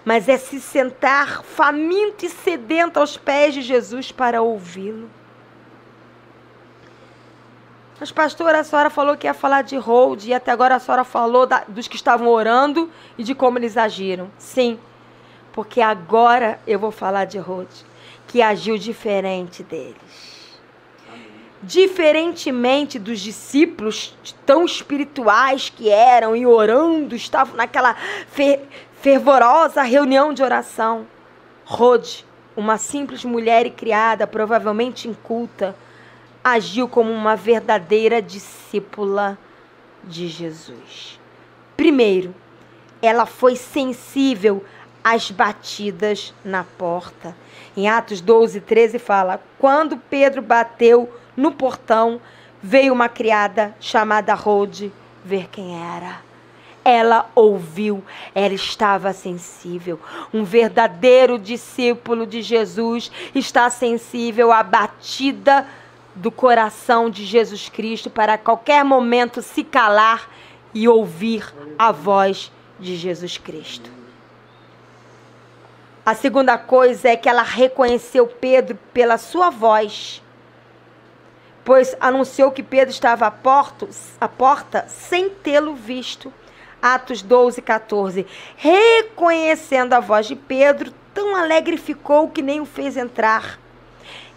Mas é se sentar faminto e sedento aos pés de Jesus para ouvi-lo. Mas, pastora, a senhora falou que ia falar de hold, e até agora a senhora falou dos que estavam orando e de como eles agiram. Sim, porque agora eu vou falar de hold, que agiu diferente deles. Diferentemente dos discípulos tão espirituais que eram e orando, estavam naquela fervorosa reunião de oração. Rode, uma simples mulher e criada, provavelmente inculta, agiu como uma verdadeira discípula de Jesus. Primeiro, ela foi sensível às batidas na porta. Em Atos 12, 13 fala: quando Pedro bateu no portão, veio uma criada chamada Rode ver quem era. Ela ouviu, ela estava sensível. Um verdadeiro discípulo de Jesus está sensível à batida do coração de Jesus Cristo para a qualquer momento se calar e ouvir a voz de Jesus Cristo. A segunda coisa é que ela reconheceu Pedro pela sua voz, pois anunciou que Pedro estava à porta sem tê-lo visto. Atos 12, 14. Reconhecendo a voz de Pedro, tão alegre ficou que nem o fez entrar.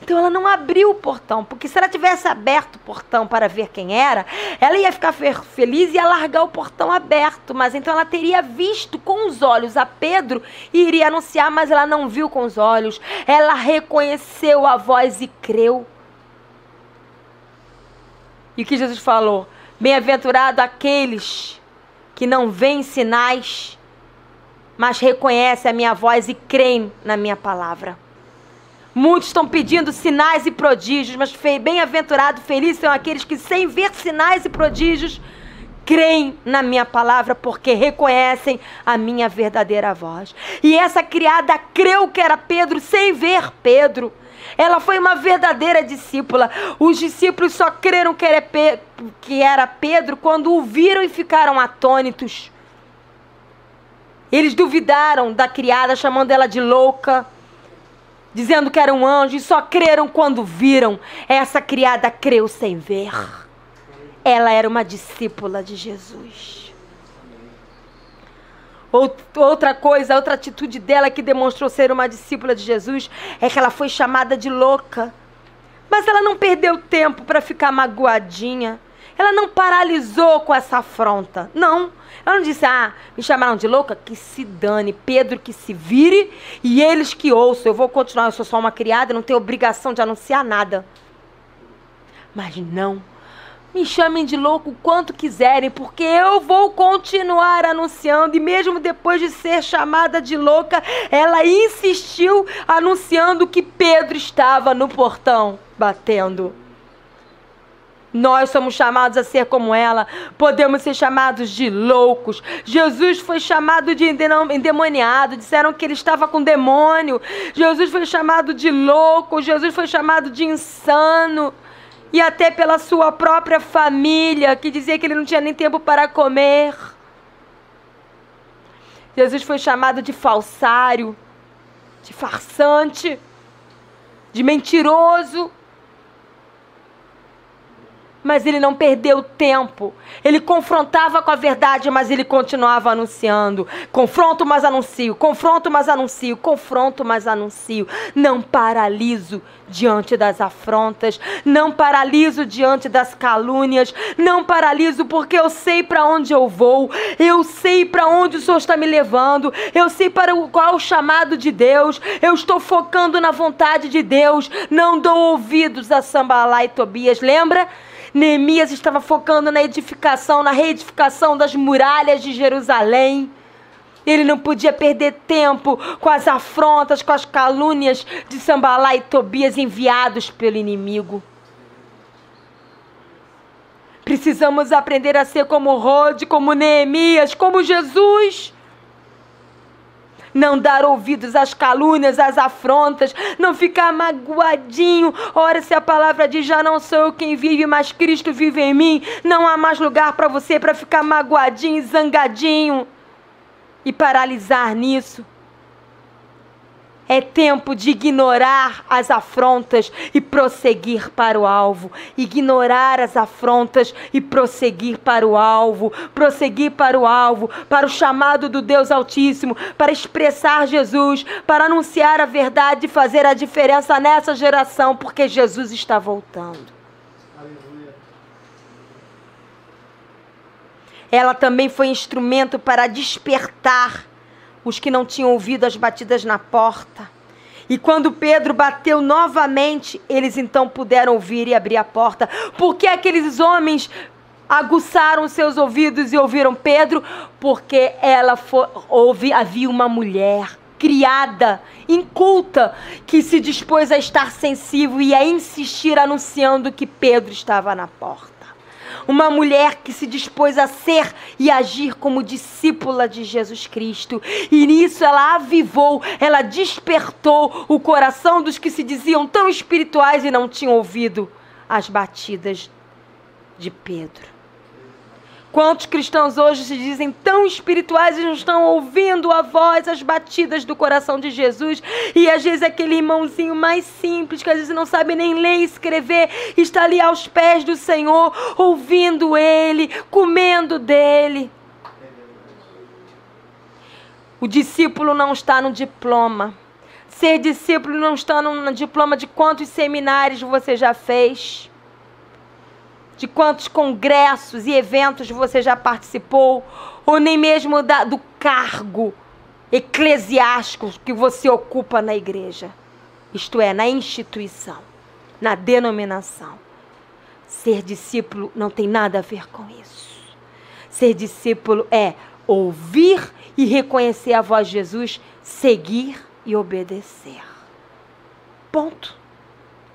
Então ela não abriu o portão, porque se ela tivesse aberto o portão para ver quem era, ela ia ficar feliz e ia largar o portão aberto. Mas então ela teria visto com os olhos a Pedro e iria anunciar, mas ela não viu com os olhos. Ela reconheceu a voz e creu. E o que Jesus falou? Bem-aventurado aqueles que não veem sinais, mas reconhecem a minha voz e creem na minha palavra. Muitos estão pedindo sinais e prodígios, mas bem-aventurado, felizes são aqueles que, sem ver sinais e prodígios, creem na minha palavra, porque reconhecem a minha verdadeira voz. E essa criada creu que era Pedro, sem ver Pedro. Ela foi uma verdadeira discípula. Os discípulos só creram que era Pedro quando o viram e ficaram atônitos. Eles duvidaram da criada, chamando ela de louca, dizendo que era um anjo, e só creram quando viram. Essa criada creu sem ver. Ela era uma discípula de Jesus. Outra coisa, outra atitude dela que demonstrou ser uma discípula de Jesus é que ela foi chamada de louca. Mas ela não perdeu tempo para ficar magoadinha. Ela não paralisou com essa afronta. Não. Ela não disse, me chamaram de louca? Que se dane. Pedro que se vire e eles que ouçam. Eu vou continuar, eu sou só uma criada, não tenho obrigação de anunciar nada. Mas não. Me chamem de louco o quanto quiserem, porque eu vou continuar anunciando. E mesmo depois de ser chamada de louca, ela insistiu anunciando que Pedro estava no portão, batendo. Nós somos chamados a ser como ela. Podemos ser chamados de loucos. Jesus foi chamado de endemoniado. Disseram que ele estava com demônio. Jesus foi chamado de louco. Jesus foi chamado de insano. E até pela sua própria família, que dizia que ele não tinha nem tempo para comer. Jesus foi chamado de falsário, de farsante, de mentiroso. Mas ele não perdeu tempo. Ele confrontava com a verdade, mas ele continuava anunciando. Confronto, mas anuncio. Confronto, mas anuncio. Confronto, mas anuncio. Não paraliso diante das afrontas. Não paraliso diante das calúnias. Não paraliso porque eu sei para onde eu vou. Eu sei para onde o Senhor está me levando. Eu sei para qual é o chamado de Deus. Eu estou focando na vontade de Deus. Não dou ouvidos a Sambalá e Tobias. Lembra? Neemias estava focando na edificação, na reedificação das muralhas de Jerusalém. Ele não podia perder tempo com as afrontas, com as calúnias de Sambalá e Tobias enviados pelo inimigo. Precisamos aprender a ser como Rode, como Neemias, como Jesus. Não dar ouvidos às calúnias, às afrontas, não ficar magoadinho. Ora, se a palavra diz, já não sou eu quem vive, mas Cristo vive em mim. Não há mais lugar para você para ficar magoadinho e zangadinho e paralisar nisso. É tempo de ignorar as afrontas e prosseguir para o alvo. Ignorar as afrontas e prosseguir para o alvo. Prosseguir para o alvo, para o chamado do Deus Altíssimo, para expressar Jesus, para anunciar a verdade e fazer a diferença nessa geração, porque Jesus está voltando. Aleluia. Ela também foi instrumento para despertar os que não tinham ouvido as batidas na porta. E quando Pedro bateu novamente, eles então puderam ouvir e abrir a porta. Por que aqueles homens aguçaram seus ouvidos e ouviram Pedro? Porque havia uma mulher criada, inculta, que se dispôs a estar sensível e a insistir anunciando que Pedro estava na porta. Uma mulher que se dispôs a ser e agir como discípula de Jesus Cristo. E nisso ela avivou, ela despertou o coração dos que se diziam tão espirituais e não tinham ouvido as batidas de Pedro. Quantos cristãos hoje se dizem tão espirituais e não estão ouvindo a voz, as batidas do coração de Jesus? E às vezes aquele irmãozinho mais simples, que às vezes não sabe nem ler e escrever, está ali aos pés do Senhor, ouvindo Ele, comendo dEle. O discípulo não está no diploma. Ser discípulo não está no diploma de quantos seminários você já fez, de quantos congressos e eventos você já participou, ou nem mesmo do cargo eclesiástico que você ocupa na igreja, isto é, na instituição, na denominação. Ser discípulo não tem nada a ver com isso. Ser discípulo é ouvir e reconhecer a voz de Jesus, seguir e obedecer. Ponto.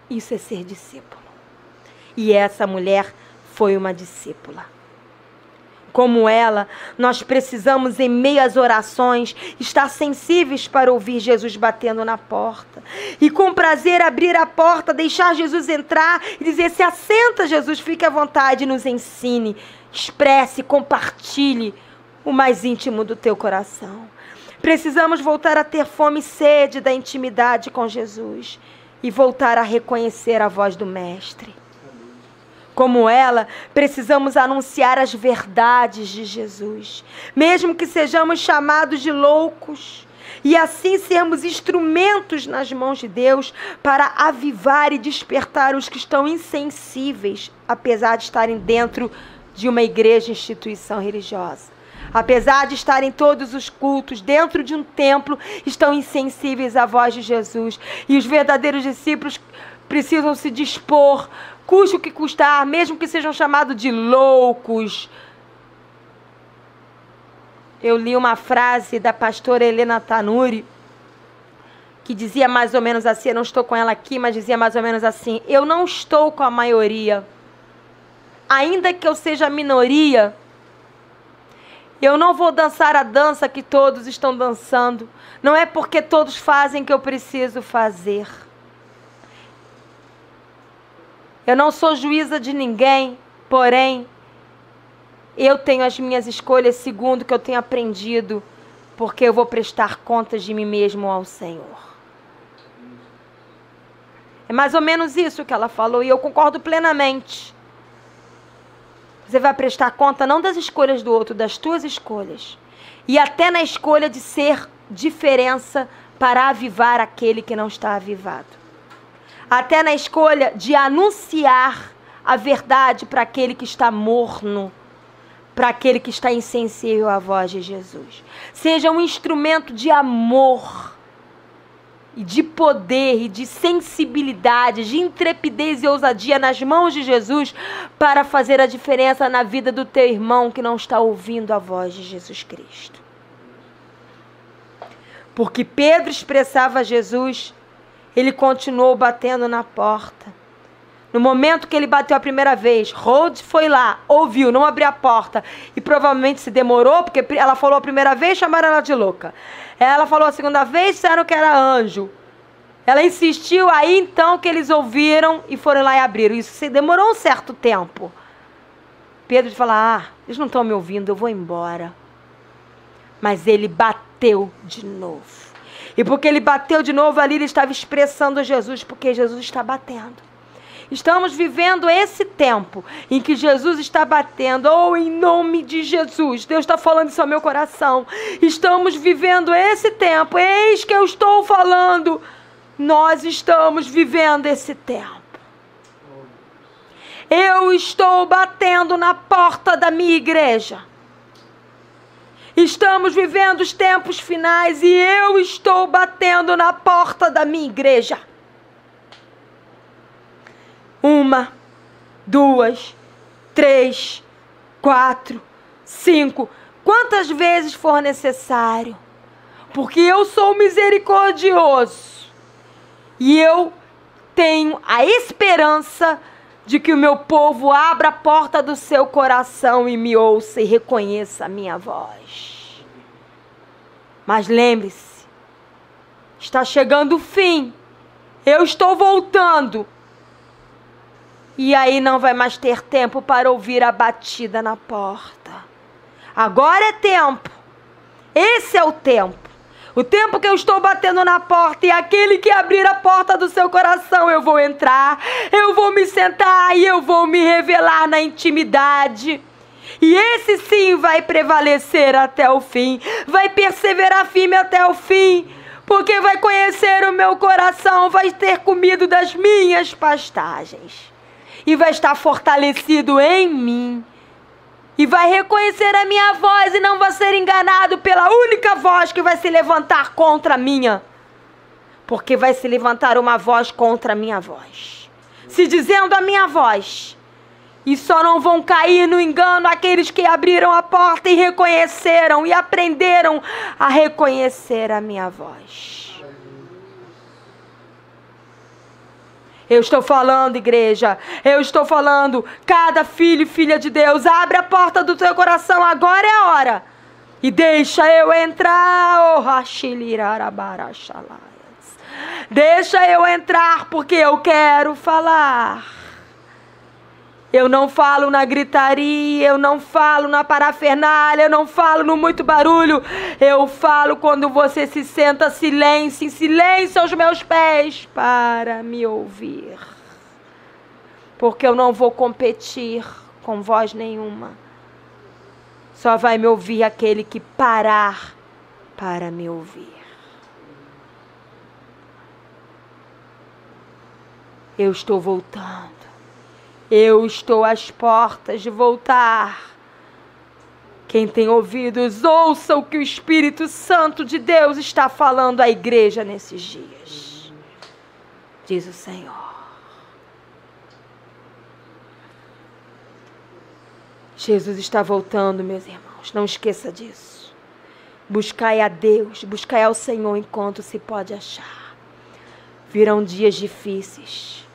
Isso é ser discípulo. E essa mulher foi uma discípula. Como ela, nós precisamos, em meio às orações, estar sensíveis para ouvir Jesus batendo na porta. E com prazer abrir a porta, deixar Jesus entrar e dizer: se assenta, Jesus, fique à vontade, nos ensine, expresse, compartilhe o mais íntimo do teu coração. Precisamos voltar a ter fome e sede da intimidade com Jesus e voltar a reconhecer a voz do Mestre. Como ela, precisamos anunciar as verdades de Jesus, mesmo que sejamos chamados de loucos, e assim sermos instrumentos nas mãos de Deus para avivar e despertar os que estão insensíveis, apesar de estarem dentro de uma igreja, instituição religiosa. Apesar de estarem todos os cultos dentro de um templo, estão insensíveis à voz de Jesus. E os verdadeiros discípulos precisam se dispor, custe o que custar, mesmo que sejam chamados de loucos. Eu li uma frase da pastora Helena Tanuri, que dizia mais ou menos assim, eu não estou com ela aqui, mas dizia mais ou menos assim: eu não estou com a maioria. Ainda que eu seja a minoria, eu não vou dançar a dança que todos estão dançando. Não é porque todos fazem que eu preciso fazer. Eu não sou juíza de ninguém, porém, eu tenho as minhas escolhas segundo o que eu tenho aprendido, porque eu vou prestar contas de mim mesmo ao Senhor. É mais ou menos isso que ela falou, e eu concordo plenamente. Você vai prestar conta não das escolhas do outro, das tuas escolhas. E até na escolha de ser diferença para avivar aquele que não está avivado. Até na escolha de anunciar a verdade para aquele que está morno, para aquele que está insensível à voz de Jesus. Seja um instrumento de amor, e de poder, e de sensibilidade, de intrepidez e ousadia nas mãos de Jesus, para fazer a diferença na vida do teu irmão que não está ouvindo a voz de Jesus Cristo. Porque Pedro expressava a Jesus, ele continuou batendo na porta. No momento que ele bateu a primeira vez, Rhodes foi lá, ouviu, não abriu a porta. E provavelmente se demorou, porque ela falou a primeira vez, chamaram ela de louca. Ela falou a segunda vez, disseram que era anjo. Ela insistiu, aí então que eles ouviram e foram lá e abriram. Isso demorou um certo tempo. Pedro falou: eles não estão me ouvindo, eu vou embora. Mas ele bateu de novo. E porque ele bateu de novo ali, ele estava expressando a Jesus, porque Jesus está batendo. Estamos vivendo esse tempo em que Jesus está batendo. Em nome de Jesus, Deus está falando isso ao meu coração. Estamos vivendo esse tempo, eis que eu estou falando. Nós estamos vivendo esse tempo. Eu estou batendo na porta da minha igreja. Estamos vivendo os tempos finais e eu estou batendo na porta da minha igreja. 1, 2, 3, 4, 5. Quantas vezes for necessário. Porque eu sou misericordioso. E eu tenho a esperança de que o meu povo abra a porta do seu coração e me ouça e reconheça a minha voz. Mas lembre-se, está chegando o fim. Eu estou voltando. E aí não vai mais ter tempo para ouvir a batida na porta. Agora é tempo. Esse é o tempo. O tempo que eu estou batendo na porta, e aquele que abrir a porta do seu coração, eu vou entrar, eu vou me sentar e eu vou me revelar na intimidade. E esse sim vai prevalecer até o fim, vai perseverar firme até o fim, porque vai conhecer o meu coração, vai ter comido das minhas pastagens e vai estar fortalecido em mim. E vai reconhecer a minha voz e não vai ser enganado pela única voz que vai se levantar contra a minha. Porque vai se levantar uma voz contra a minha voz. Se dizendo a minha voz, E só não vão cair no engano aqueles que abriram a porta e reconheceram e aprenderam a reconhecer a minha voz. Eu estou falando, igreja, eu estou falando, cada filho e filha de Deus, abre a porta do teu coração, agora é a hora. E deixa eu entrar, deixa eu entrar, porque eu quero falar. Eu não falo na gritaria, eu não falo na parafernália, eu não falo no muito barulho. Eu falo quando você se senta em silêncio aos meus pés para me ouvir. Porque eu não vou competir com voz nenhuma. Só vai me ouvir aquele que parar para me ouvir. Eu estou voltando. Eu estou às portas de voltar. Quem tem ouvidos, ouça o que o Espírito Santo de Deus está falando à igreja nesses dias. Diz o Senhor. Jesus está voltando, meus irmãos. Não esqueça disso. Buscai a Deus, buscai ao Senhor enquanto se pode achar. Virão dias difíceis.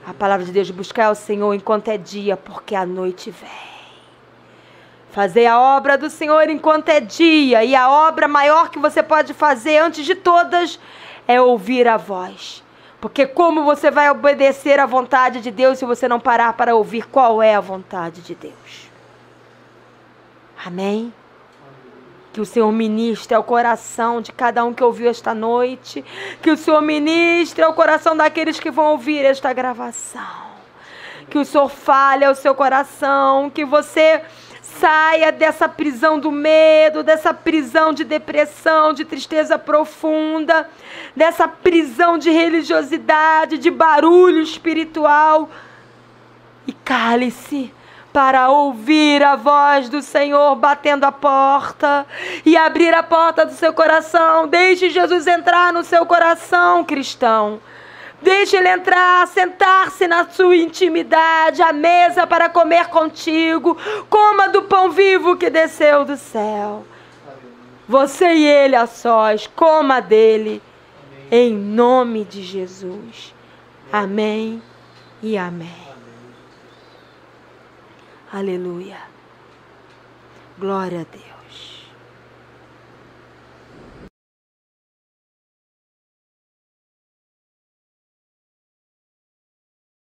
A palavra de Deus, buscai ao Senhor enquanto é dia, porque a noite vem. Fazei a obra do Senhor enquanto é dia, e a obra maior que você pode fazer antes de todas é ouvir a voz. Porque como você vai obedecer à vontade de Deus se você não parar para ouvir qual é a vontade de Deus? Amém? Que o Senhor ministre ao coração de cada um que ouviu esta noite. Que o Senhor ministre ao coração daqueles que vão ouvir esta gravação. Que o Senhor fale ao seu coração. Que você saia dessa prisão do medo, dessa prisão de depressão, de tristeza profunda, dessa prisão de religiosidade, de barulho espiritual. E cale-se para ouvir a voz do Senhor batendo a porta e abrir a porta do seu coração. Deixe Jesus entrar no seu coração, cristão. Deixe Ele entrar, sentar-se na sua intimidade, à mesa para comer contigo. Coma do pão vivo que desceu do céu. Você e Ele a sós, coma dele, em nome de Jesus. Amém e amém. Aleluia. Glória a Deus.